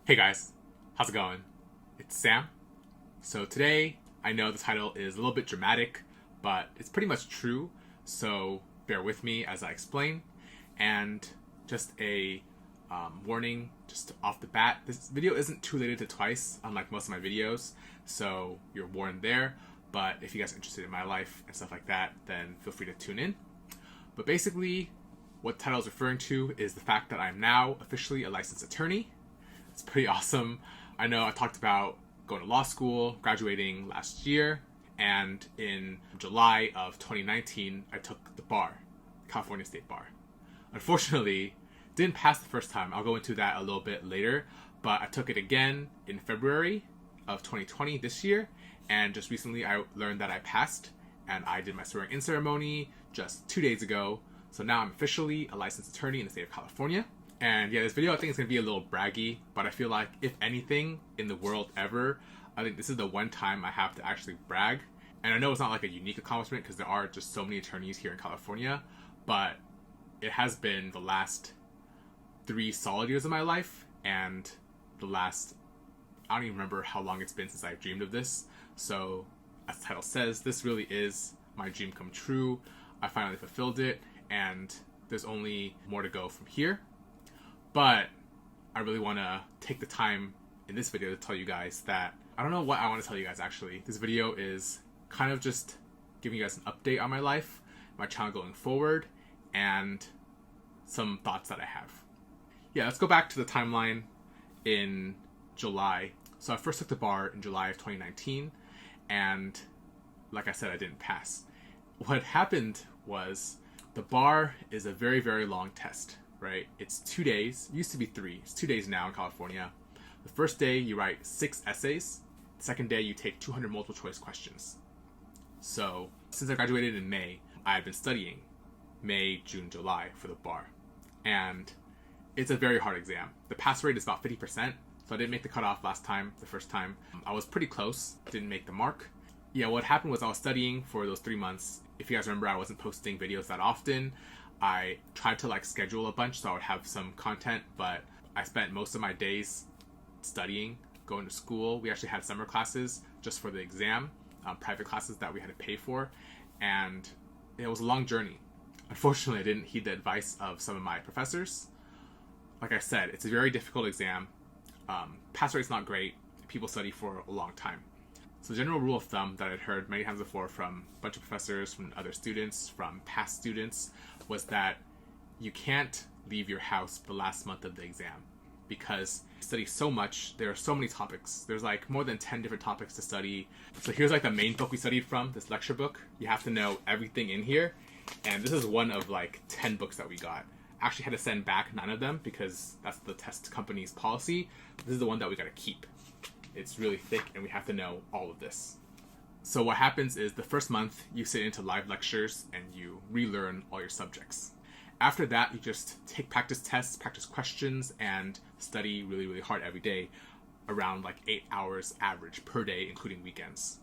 Hey guys, how's it going? It's Sam. So today, I know the title is a little bit dramatic, but it's pretty much true, so bear with me as I explain. And just a warning, just off the bat, this video isn't too related to Twice, unlike most of my videos, so you're warned there. But if you guys are interested in my life and stuff like that, then feel free to tune in. But basically, what the title is referring to is the fact that I'm now officially a licensed attorney. It's pretty awesome. I know I talked about going to law school, graduating last year, and in July of 2019, I took the bar, California State Bar. Unfortunately, didn't pass the first time. I'll go into that a little bit later, but I took it again in February of 2020 this year, and just recently I learned that I passed, and I did my swearing-in ceremony just 2 days ago. So now I'm officially a licensed attorney in the state of California. And yeah, this video I think is going to be a little braggy, but I feel like if anything in the world ever, I think this is the one time I have to actually brag. And I know it's not like a unique accomplishment because there are just so many attorneys here in California, but it has been the last 3 solid years of my life, and the last, I don't even remember how long it's been since I dreamed of this. So as the title says, this really is my dream come true. I finally fulfilled it, and there's only more to go from here. But I really want to take the time in this video to tell you guys that I don't know what I want to tell you guys actually. This video is kind of just giving you guys an update on my life, my channel going forward, and some thoughts that I have. Yeah, let's go back to the timeline in July. So I first took the bar in July of 2019, and like I said, I didn't pass. What happened was the bar is a very, very long test. Right? It's 2 days. It used to be 3. It's 2 days now in California. The first day you write 6 essays. The second day you take 200 multiple choice questions. So since I graduated in May, I've been studying May, June, July for the bar. And it's a very hard exam. The pass rate is about 50%. So I didn't make the cutoff last time, the first time. I was pretty close. Didn't make the mark. Yeah, what happened was I was studying for those 3 months. If you guys remember, I wasn't posting videos that often. I tried to schedule a bunch so I would have some content, but I spent most of my days studying, going to school. We actually had summer classes just for the exam, private classes that we had to pay for, and it was a long journey. Unfortunately, I didn't heed the advice of some of my professors. Like I said, it's a very difficult exam. Pass rate's not great. People study for a long time. So the general rule of thumb that I'd heard many times before from a bunch of professors, from other students, from past students, was that you can't leave your house the last month of the exam because you study so much. There are so many topics. There's more than 10 different topics to study. So here's the main book we studied from, this lecture book. You have to know everything in here. And this is one of 10 books that we got. I actually had to send back 9 of them because that's the test company's policy. This is the one that we got to keep. It's really thick and we have to know all of this. So what happens is the first month you sit into live lectures and you relearn all your subjects. After that, you just take practice tests, practice questions, and study really, really hard every day, around 8 hours average per day, including weekends.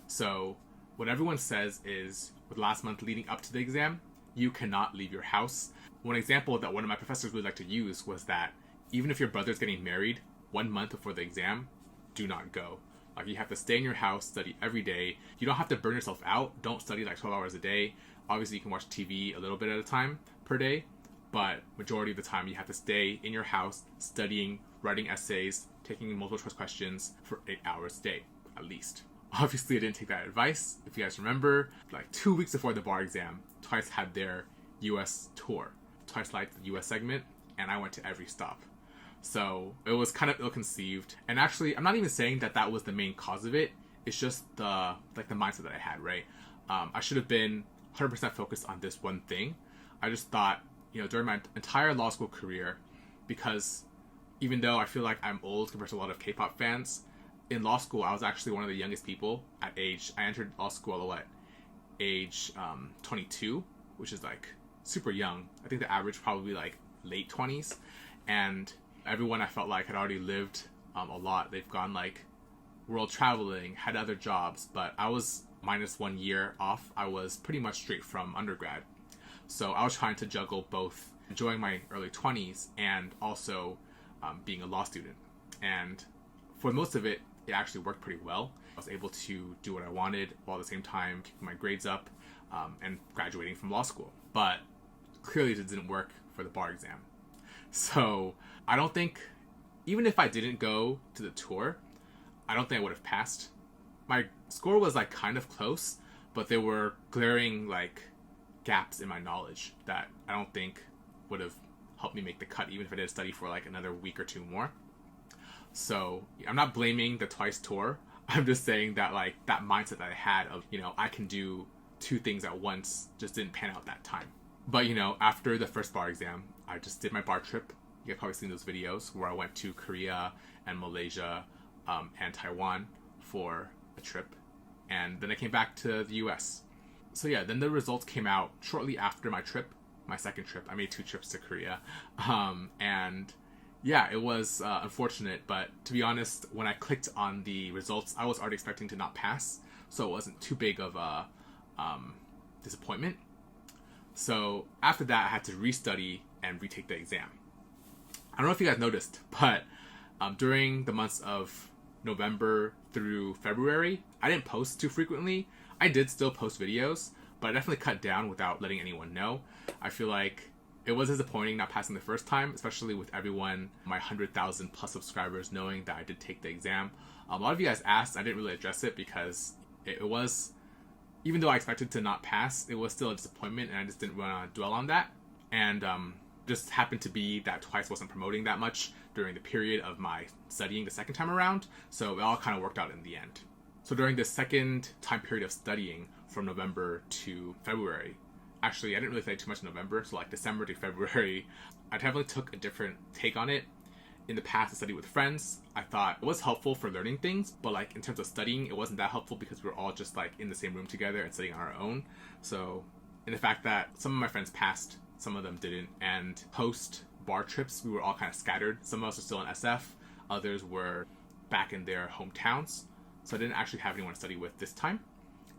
So what everyone says is, with the last month leading up to the exam, you cannot leave your house. One example that one of my professors really liked to use was that even if your brother's getting married 1 month before the exam, do not go. You have to stay in your house, study every day. You don't have to burn yourself out. Don't study 12 hours a day. Obviously, you can watch TV a little bit at a time per day, but majority of the time you have to stay in your house, studying, writing essays, taking multiple choice questions for 8 hours a day, at least. Obviously, I didn't take that advice. If you guys remember, 2 weeks before the bar exam, Twice had their US tour. Twice liked the US segment, and I went to every stop. So it was kind of ill-conceived. And actually, I'm not even saying that that was the main cause of it. It's just the mindset that I had, right? I should have been 100% focused on this one thing. I just thought, during my entire law school career, because even though I feel like I'm old compared to a lot of K-pop fans, in law school, I was actually one of the youngest people at age. I entered law school at age 22, which is super young. I think the average probably late 20s. And everyone I felt had already lived a lot. They've gone world traveling, had other jobs, but I was minus 1 year off. I was pretty much straight from undergrad. So I was trying to juggle both enjoying my early 20s and also being a law student. And for most of it, it actually worked pretty well. I was able to do what I wanted while at the same time keeping my grades up and graduating from law school. But clearly it didn't work for the bar exam. So I don't think, even if I didn't go to the tour, I don't think I would have passed. My score was like kind of close, but there were glaring like gaps in my knowledge that I don't think would have helped me make the cut, even if I did study for like another week or two more. So I'm not blaming the twice tour. I'm just saying that like that mindset that I had of, I can do two things at once just didn't pan out that time. But after the first bar exam, I just did my bar trip. You've probably seen those videos where I went to Korea and Malaysia and Taiwan for a trip. And then I came back to the US. So yeah, then the results came out shortly after my trip, my second trip. I made 2 trips to Korea. And yeah, it was unfortunate, but to be honest, when I clicked on the results, I was already expecting to not pass, so it wasn't too big of a disappointment. So after that, I had to restudy and retake the exam. I don't know if you guys noticed, but during the months of November through February, I didn't post too frequently. I did still post videos, but I definitely cut down without letting anyone know. I feel like it was disappointing not passing the first time, especially with everyone, my 100,000 plus subscribers, knowing that I did take the exam. A lot of you guys asked, I didn't really address it because it was, even though I expected to not pass, it was still a disappointment, and I just didn't want to dwell on that. And just happened to be that Twice wasn't promoting that much during the period of my studying the second time around, so it all kind of worked out in the end. So during the second time period of studying from November to February, actually I didn't really study too much in November, so like December to February, I definitely took a different take on it. In the past, I studied with friends. I thought it was helpful for learning things, but like in terms of studying, it wasn't that helpful because we were all just like in the same room together and studying on our own. So in the fact that some of my friends passed, some of them didn't, and post bar trips, we were all kind of scattered. Some of us were still in SF, others were back in their hometowns. So I didn't actually have anyone to study with this time.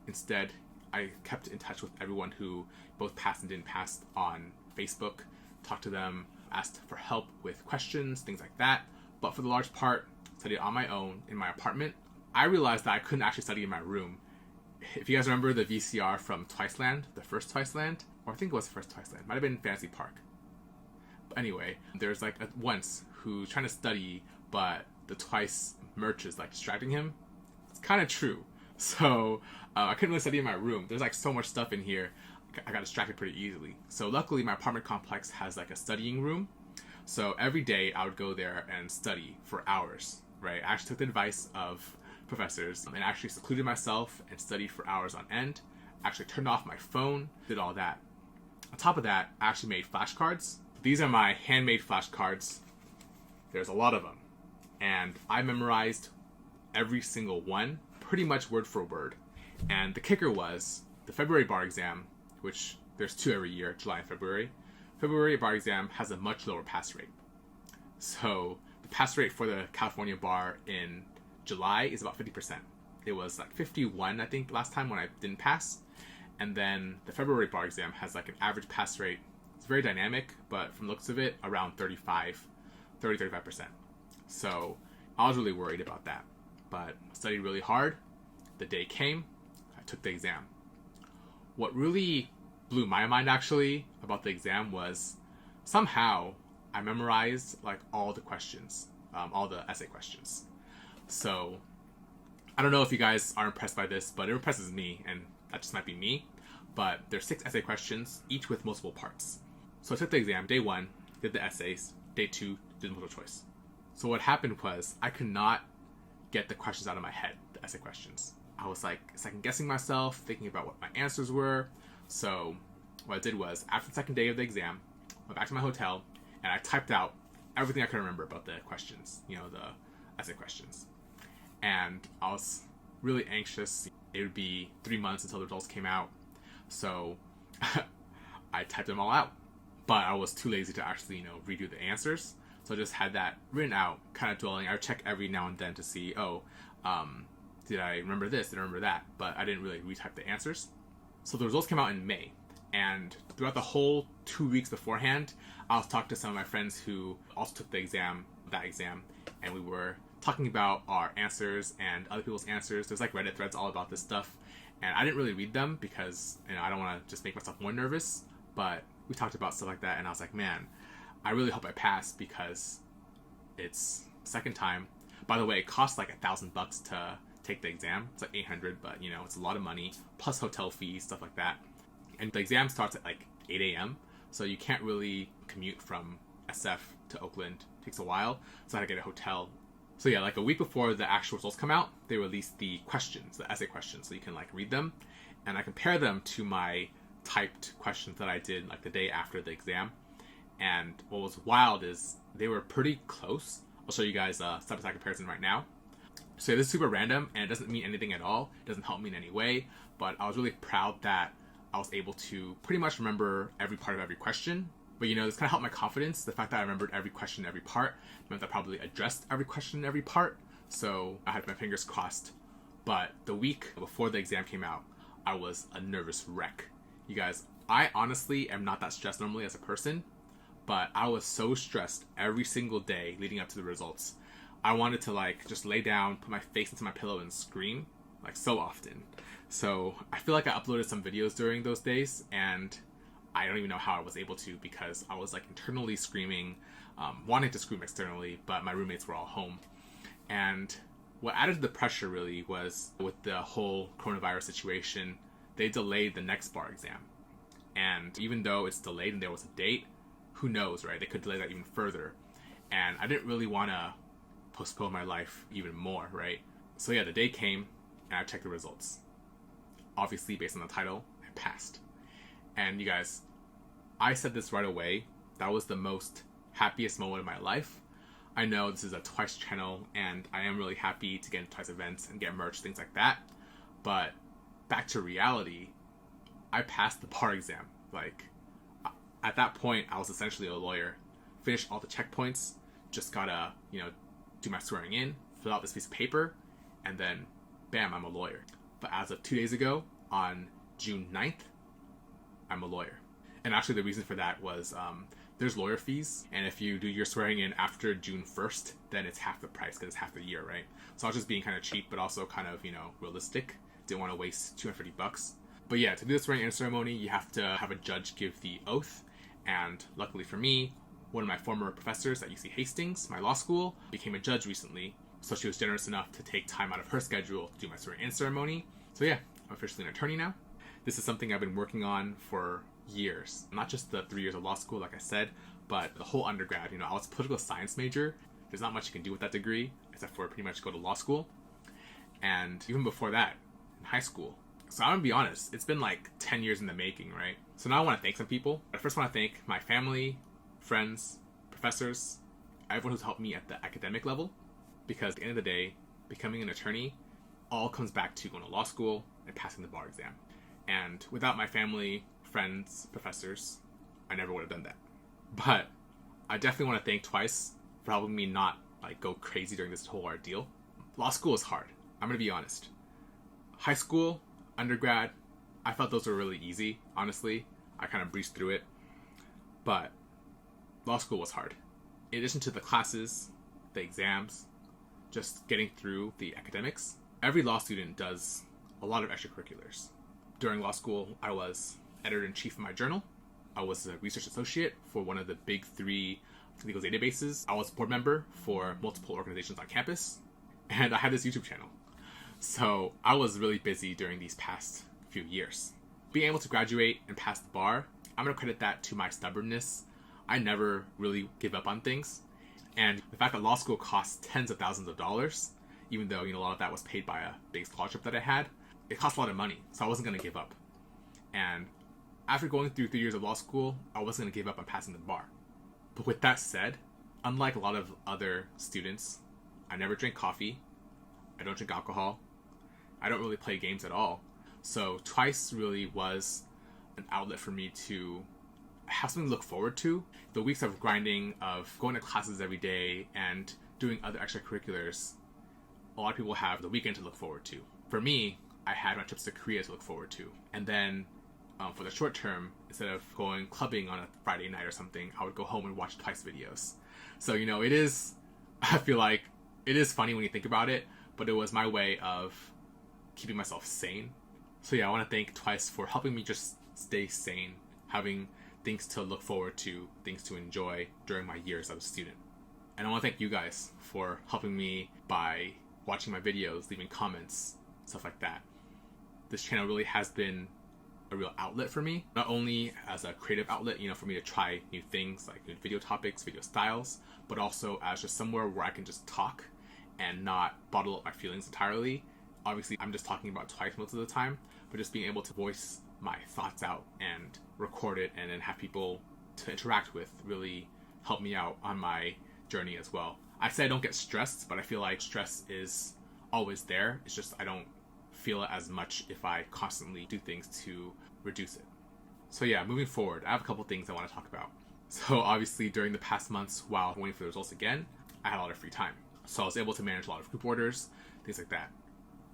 Instead, I kept in touch with everyone who both passed and didn't pass on Facebook, talked to them, asked for help with questions, things like that. But for the large part, studied on my own in my apartment. I realized that I couldn't actually study in my room. If you guys remember the VCR from Twiceland, the first Twiceland, or I think it was the first Twiceland, might have been Fantasy Park. But anyway, there's like once who's trying to study, but the Twice merch is like distracting him. It's kind of true. So I couldn't really study in my room. There's like so much stuff in here. I got distracted pretty easily. So luckily my apartment complex has like a studying room. So every day I would go there and study for hours, right? I actually took the advice of professors and actually secluded myself and studied for hours on end. Actually turned off my phone, did all that. On top of that, I actually made flashcards. These are my handmade flashcards. There's a lot of them. And I memorized every single one, pretty much word for word. And the kicker was the February bar exam, which there's 2 every year, July and February. February bar exam has a much lower pass rate. So the pass rate for the California bar in July is about 50%. It was like 51, I think, last time when I didn't pass. And then the February bar exam has like an average pass rate. It's very dynamic, but from the looks of it, around 35%. So I was really worried about that. But I studied really hard. The day came. I took the exam. What really blew my mind actually about the exam was somehow I memorized like all the questions, all the essay questions. So I don't know if you guys are impressed by this, but it impresses me, and that just might be me. But there's 6 essay questions, each with multiple parts. So I took the exam, day 1, did the essays, day 2, did multiple choice. So what happened was I could not get the questions out of my head, the essay questions. I was like second guessing myself, thinking about what my answers were. So what I did was, after the second day of the exam, I went back to my hotel and I typed out everything I could remember about the questions, the essay questions. And I was really anxious. It would be 3 months until the results came out. So I typed them all out. But I was too lazy to actually, redo the answers. So I just had that written out, kind of dwelling. I would check every now and then to see, did I remember this? Did I remember that? But I didn't really retype the answers. So the results came out in May. And throughout the whole 2 weeks beforehand, I was talking to some of my friends who also took that exam. and we were talking about our answers and other people's answers. There's like Reddit threads all about this stuff, and I didn't really read them because I don't want to just make myself more nervous. But we talked about stuff like that, and I was like, man, I really hope I pass because it's second time. By the way, it costs like $1,000 to take the exam. It's like 800, but it's a lot of money plus hotel fees, stuff like that. And the exam starts at like 8 a.m. So you can't really commute from SF to Oakland. It takes a while. So I had to get a hotel. So yeah, like a week before the actual results come out, they release the questions, the essay questions, so you can like read them. And I compare them to my typed questions that I did like the day after the exam. And what was wild is they were pretty close. I'll show you guys a side-by-side comparison right now. So this is super random and it doesn't mean anything at all. It doesn't help me in any way, but I was really proud that I was able to pretty much remember every part of every question. But this kind of helped my confidence. The fact that I remembered every question, every part, meant that I probably addressed every question, every part. So I had my fingers crossed. But the week before the exam came out, I was a nervous wreck. You guys, I honestly am not that stressed normally as a person, but I was so stressed every single day leading up to the results. I wanted to like just lay down, put my face into my pillow and scream like so often. So I feel like I uploaded some videos during those days and I don't even know how I was able to because I was like internally screaming, wanting to scream externally, but my roommates were all home. And what added to the pressure really was with the whole coronavirus situation, they delayed the next bar exam. And even though it's delayed and there was a date, who knows, right? They could delay that even further. And I didn't really want to postpone my life even more, right? So yeah, the day came and I checked the results. Obviously, based on the title, I passed. And you guys, I said this right away. That was the most happiest moment of my life. I know this is a Twice channel and I am really happy to get into Twice events and get merch, things like that. But back to reality, I passed the bar exam. Like, at that point, I was essentially a lawyer. Finished all the checkpoints, just gotta, do my swearing in, fill out this piece of paper, and then, bam, I'm a lawyer. But as of 2 days ago, on June 9th, I'm a lawyer. And actually the reason for that was there's lawyer fees, and if you do your swearing in after June 1st, then it's half the price because it's half the year, right? So I was just being kind of cheap, but also kind of, realistic. Didn't want to waste $250. But yeah, to do the swearing in ceremony, you have to have a judge give the oath. And luckily for me, one of my former professors at UC Hastings, my law school, became a judge recently. So she was generous enough to take time out of her schedule to do my swearing in ceremony. So yeah, I'm officially an attorney now. This is something I've been working on for years. Not just the 3 years of law school, like I said, but the whole undergrad. I was a political science major. There's not much you can do with that degree, except for pretty much go to law school. And even before that, in high school. So I'm gonna be honest, it's been like 10 years in the making, right? So now I want to thank some people. I first want to thank my family, friends, professors, everyone who's helped me at the academic level. Because at the end of the day, becoming an attorney all comes back to going to law school and passing the bar exam. And without my family, friends, professors, I never would have done that. But I definitely want to thank Twice for helping me not like go crazy during this whole ordeal. Law school is hard. I'm going to be honest. High school, undergrad, I felt those were really easy, honestly. I kind of breezed through it. But law school was hard. In addition to the classes, the exams, just getting through the academics, every law student does a lot of extracurriculars. During law school, I was editor-in-chief of my journal. I was a research associate for one of the big 3 legal databases. I was board member for multiple organizations on campus. And I had this YouTube channel. So I was really busy during these past few years. Being able to graduate and pass the bar, I'm going to credit that to my stubbornness. I never really give up on things. And the fact that law school costs tens of thousands of dollars, even though a lot of that was paid by a big scholarship that I had, it cost a lot of money, so I wasn't going to give up. And after going through 3 years of law school, I wasn't going to give up on passing the bar. But with that said, unlike a lot of other students, I never drink coffee, I don't drink alcohol, I don't really play games at all. So Twice really was an outlet for me to have something to look forward to. The weeks of grinding, of going to classes every day and doing other extracurriculars, a lot of people have the weekend to look forward to. For me, I had my trips to Korea to look forward to. And then for the short term, instead of going clubbing on a Friday night or something, I would go home and watch Twice videos. So, it is, I feel like, It is funny when you think about it, but it was my way of keeping myself sane. So yeah, I want to thank Twice for helping me just stay sane, having things to look forward to, things to enjoy during my years as a student. And I want to thank you guys for helping me by watching my videos, leaving comments, stuff like that. This channel really has been a real outlet for me, not only as a creative outlet, for me to try new things like new video topics, video styles, but also as just somewhere where I can just talk and not bottle up my feelings entirely. Obviously, I'm just talking about Twice most of the time, but just being able to voice my thoughts out and record it and then have people to interact with really help me out on my journey as well. I say I don't get stressed, but I feel like stress is always there. It's just I don't feel it as much if I constantly do things to reduce it. So yeah, moving forward, I have a couple things I want to talk about. So obviously during the past months while waiting for the results again, I had a lot of free time. So I was able to manage a lot of group orders, things like that.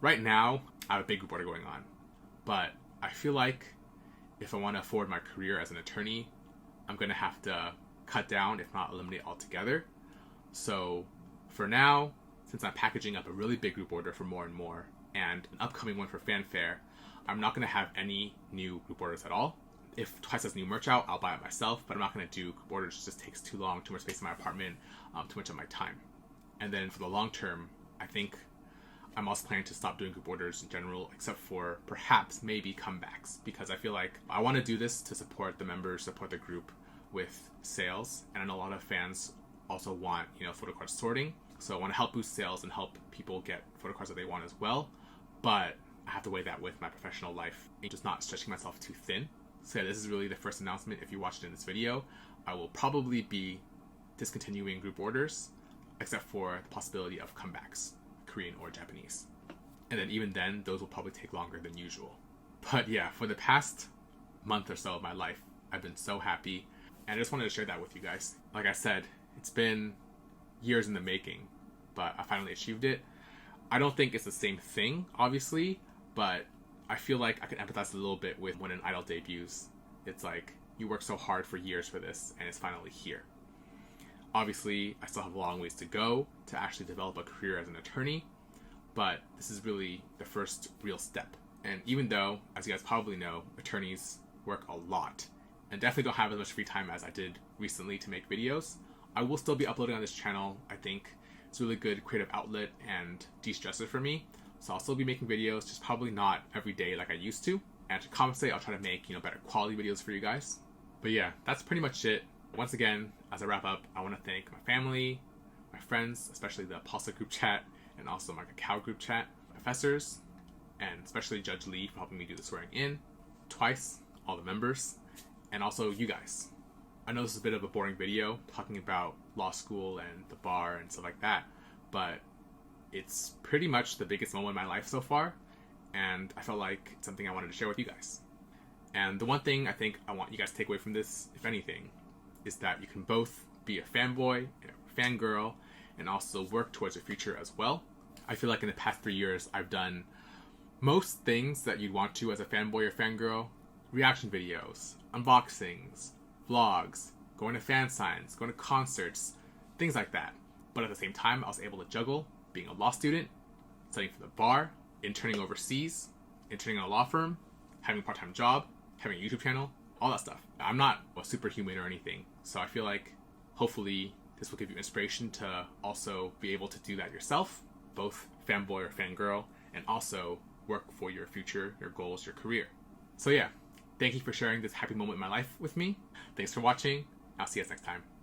Right now, I have a big group order going on, but I feel like if I want to forward my career as an attorney, I'm going to have to cut down, if not eliminate altogether. So for now, since I'm packaging up a really big group order for More and More and an upcoming one for Fanfare, I'm not going to have any new group orders at all. If Twice has new merch out, I'll buy it myself, but I'm not going to do group orders. It just takes too long, too much space in my apartment, too much of my time. And then for the long term, I think I'm also planning to stop doing group orders in general, except for perhaps maybe comebacks, because I feel like I want to do this to support the members, support the group with sales. And I know a lot of fans also want, photo card sorting. So I want to help boost sales and help people get photo cards that they want as well. But I have to weigh that with my professional life and just not stretching myself too thin. So yeah, this is really the first announcement. If you watched it in this video, I will probably be discontinuing group orders, except for the possibility of comebacks, Korean or Japanese. And then even then, those will probably take longer than usual. But yeah, for the past month or so of my life, I've been so happy. And I just wanted to share that with you guys. Like I said, it's been years in the making, but I finally achieved it. I don't think it's the same thing, obviously, but I feel like I can empathize a little bit with when an idol debuts. It's like, you worked so hard for years for this, and it's finally here. Obviously, I still have a long ways to go to actually develop a career as an attorney, but this is really the first real step. And even though, as you guys probably know, attorneys work a lot and definitely don't have as much free time as I did recently to make videos, I will still be uploading on this channel. I think it's a really good creative outlet and de-stressor for me. So I'll still be making videos, just probably not every day like I used to. And to compensate, I'll try to make, better quality videos for you guys. But yeah, that's pretty much it. Once again, as I wrap up, I want to thank my family, my friends, especially the Pulsar group chat, and also my Kakao group chat, professors, and especially Judge Lee for helping me do the swearing in, Twice, all the members, and also you guys. I know this is a bit of a boring video, talking about law school and the bar and stuff like that, but it's pretty much the biggest moment in my life so far, and I felt like it's something I wanted to share with you guys. And the one thing I think I want you guys to take away from this, if anything, is that you can both be a fanboy and a fangirl and also work towards your future as well. I feel like in the past 3 years, I've done most things that you'd want to as a fanboy or fangirl. Reaction videos, unboxings, vlogs, going to fan signs, going to concerts, things like that. But at the same time, I was able to juggle being a law student, studying for the bar, interning overseas, interning in a law firm, having a part-time job, having a YouTube channel, all that stuff. I'm not a superhuman or anything, so I feel like hopefully this will give you inspiration to also be able to do that yourself, both fanboy or fangirl, and also work for your future, your goals, your career. So yeah, thank you for sharing this happy moment in my life with me. Thanks for watching. I'll see you guys next time.